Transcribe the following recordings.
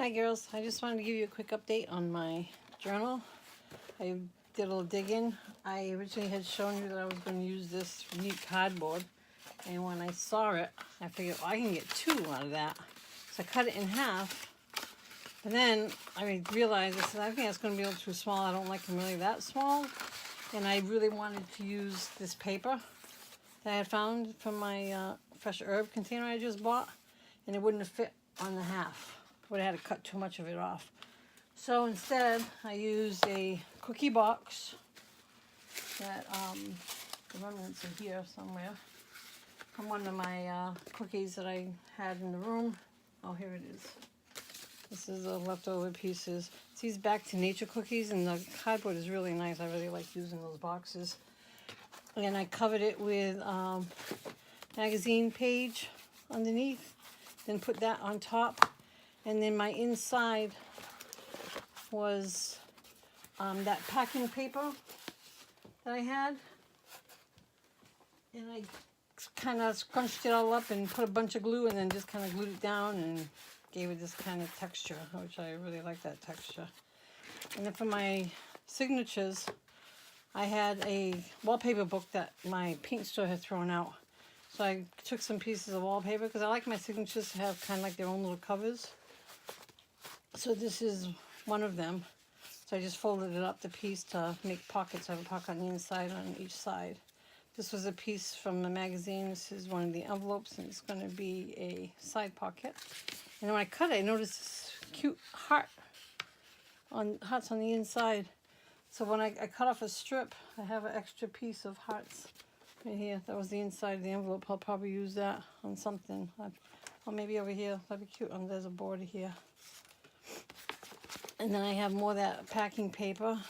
Hi girls, I just wanted to give you a quick update on my journal. I did a little digging. I originally had shown you that I was going to use this neat cardboard, and when I saw it, I figured, well, I can get 2 out of that. So I cut it in half, but then I realized, I said, I think that's going to be a little too small. I don't like them really that small, and I really wanted to use this paper that I had found from my fresh herb container I just bought, and it wouldn't have fit on the half. Would have had to cut too much of it off. So instead, I used a cookie box that, the remnants are here somewhere, from one of my cookies that I had in the room. Oh, here it is. This is the leftover pieces. It's these Back to Nature cookies, and the cardboard is really nice. I really like using those boxes. And I covered it with magazine page underneath, then put that on top. And then my inside was that packing paper that I had. And I kind of scrunched it all up and put a bunch of glue and then just kind of glued it down and gave it this kind of texture, which I really like that texture. And then for my signatures, I had a wallpaper book that my paint store had thrown out. So I took some pieces of wallpaper because I like my signatures to have kind of like their own little covers. So this is one of them. So I just folded it up the piece to make pockets. I have a pocket on the inside on each side. This was a piece from the magazine. This is one of the envelopes, and it's going to be a side pocket. And when I cut it, I noticed this cute hearts on the inside. So when I cut off a strip, I have an extra piece of hearts right here. That was the inside of the envelope. I'll probably use that on something. Or maybe over here. That'd be cute. There's a border here. And then I have more of that packing paper.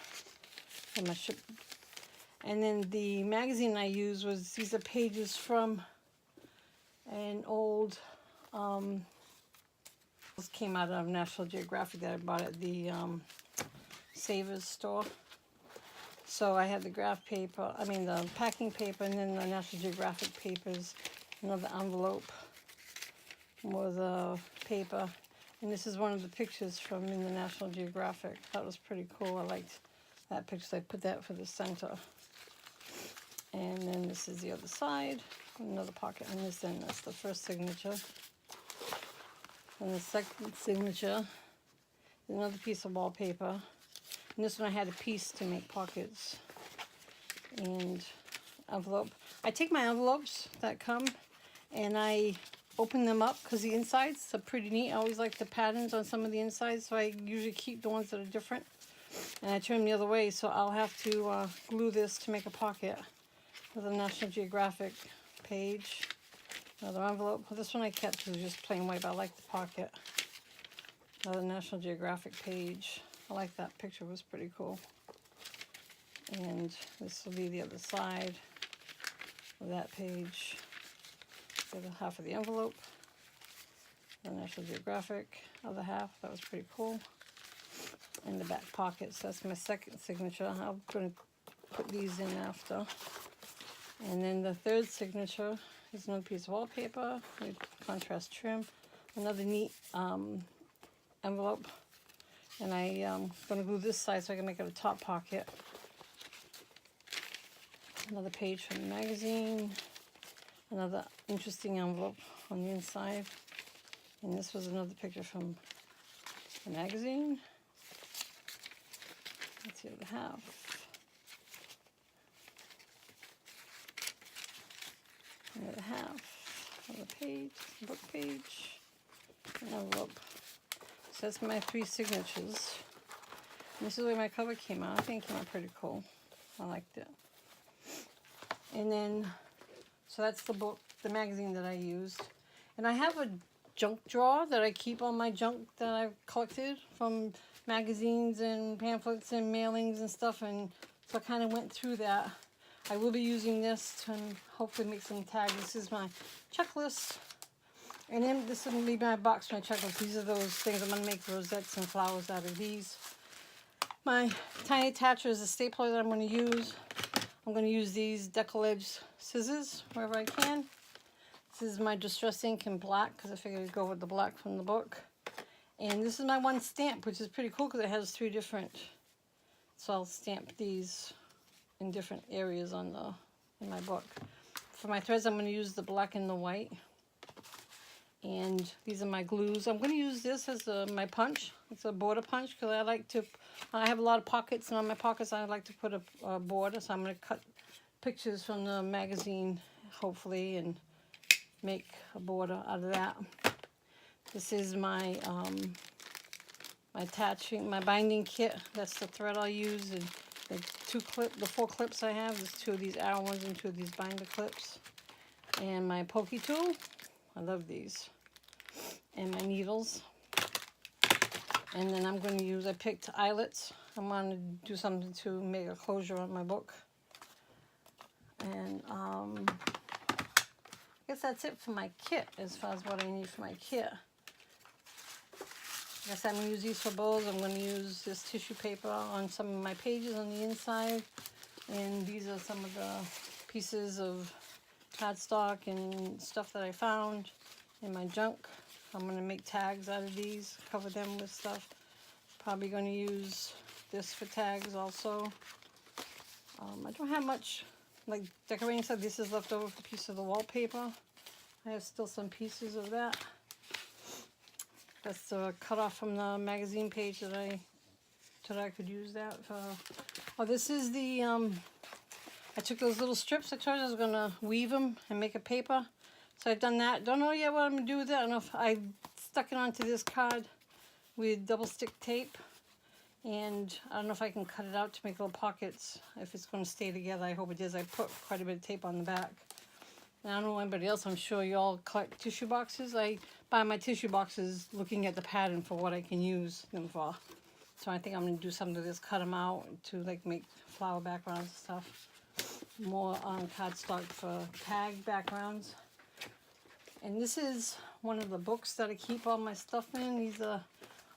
And then the magazine I used was, these are pages from an old, this came out of National Geographic that I bought at the Savers store. So I had the graph paper, the packing paper, and then the National Geographic papers, another envelope, more the paper. And this is one of the pictures from in the National Geographic. That was pretty cool. I liked that picture, so I put that for the center. And then this is the other side, another pocket on this end. That's the first signature. And the second signature is another piece of wallpaper. And this one I had a piece to make pockets and envelope. I take my envelopes that come and I open them up because the insides are pretty neat. I always like the patterns on some of the insides, so I usually keep the ones that are different. And I turn them the other way, so I'll have to glue this to make a pocket with a National Geographic page. Another envelope. Well, this one I kept was just plain white, but I like the pocket. Another National Geographic page. I like that picture, it was pretty cool. And this will be the other side of that page. The other half of the envelope. The National Geographic, other half, that was pretty cool. And the back pockets, that's my second signature. I'm going to put these in after. And then the third signature is another piece of wallpaper with contrast trim. Another neat envelope. And I'm going to glue this side so I can make it a top pocket. Another page from the magazine. Another interesting envelope on the inside. And this was another picture from the magazine. That's the other half. Another half of the page, book page, an envelope. So that's my 3 signatures. And this is the way my cover came out. I think it came out pretty cool. I liked it. And then, so that's the book, the magazine that I used. And I have a junk drawer that I keep all my junk that I've collected from magazines and pamphlets and mailings and stuff. And so I kind of went through that. I will be using this to hopefully make some tags. This is my checklist. And then this will be my box for my checklist. These are those things. I'm going to make rosettes and flowers out of these. My tiny attacher is a stapler that I'm going to use. I'm going to use these decollage scissors wherever I can. This is my Distress ink in black because I figured it'd go with the black from the book. And this is my one stamp, which is pretty cool because it has 3 different. So I'll stamp these in different areas on in my book. For my threads, I'm going to use the black and the white. And these are my glues. I'm going to use this as my punch. It's a border punch because I like to, I have a lot of pockets, and on my pockets I like to put a border. So I'm going to cut pictures from the magazine, hopefully, and make a border out of that. This is my my binding kit. That's the thread I'll use, and the 4 clips I have. There's 2 of these arrow ones and 2 of these binder clips. And my pokey tool. I love these. And my needles. And then I'm going to use, I picked eyelets. I'm going to do something to make a closure on my book. And I guess that's it for my kit, as far as what I need for my kit. I guess I'm going to use these for bows. I'm going to use this tissue paper on some of my pages on the inside. And these are some of the pieces of cardstock and stuff that I found in my junk. I'm going to make tags out of these, cover them with stuff. Probably going to use this for tags also. I don't have much like decorating stuff. This is left over for a piece of the wallpaper. I have still some pieces of that. That's the cut off from the magazine page that I could use that for. Oh, this is the I took those little strips. I told you I was going to weave them and make a paper. So I've done that. Don't know yet what I'm going to do with it. I don't know if I stuck it onto this card with double stick tape. And I don't know if I can cut it out to make little pockets. If it's going to stay together, I hope it is. I put quite a bit of tape on the back. And I don't know anybody else. I'm sure you all collect tissue boxes. I buy my tissue boxes looking at the pattern for what I can use them for. So I think I'm going to do something to this, cut them out to like make flower backgrounds and stuff. More on cardstock for tag backgrounds. And this is one of the books that I keep all my stuff in. These are,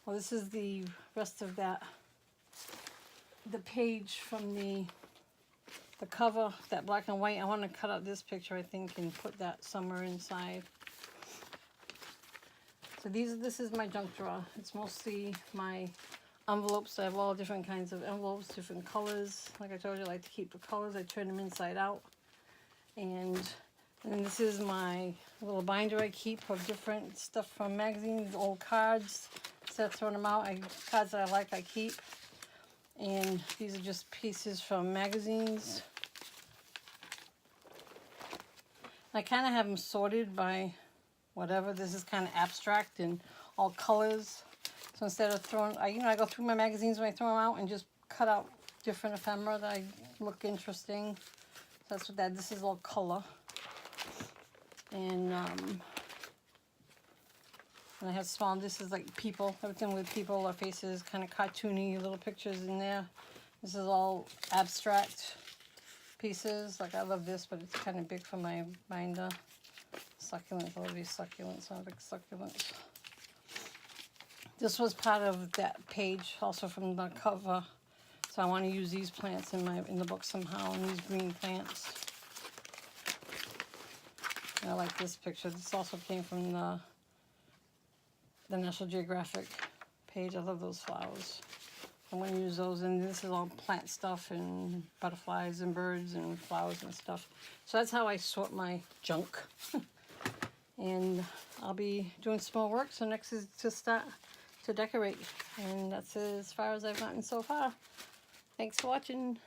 well, this is the rest of that, the page from the cover, that black and white. I want to cut out this picture, I think, and put that somewhere inside. So this is my junk drawer. It's mostly my envelopes. I have all different kinds of envelopes, different colors. Like I told you, I like to keep the colors. I turn them inside out. And this is my little binder I keep of different stuff from magazines, old cards. Instead of throwing them out, cards that I like, I keep. And these are just pieces from magazines. I kind of have them sorted by whatever. This is kind of abstract and all colors. So instead of throwing, I go through my magazines when I throw them out and just cut out different ephemera that I look interesting. So that's what this is all color. And I have small, this is like people, everything with people or faces, kind of cartoony little pictures in there. This is all abstract pieces. Like I love this, but it's kind of big for my binder. Succulents, I love these succulents, I like succulents. This was part of that page, also from the cover. So I want to use these plants in the book somehow, and these green plants. And I like this picture. This also came from the National Geographic page. I love those flowers. I'm going to use those, and this is all plant stuff and butterflies and birds and flowers and stuff. So that's how I sort my junk. And I'll be doing some more work. So next is to start to decorate. And that's as far as I've gotten so far. Thanks for watching.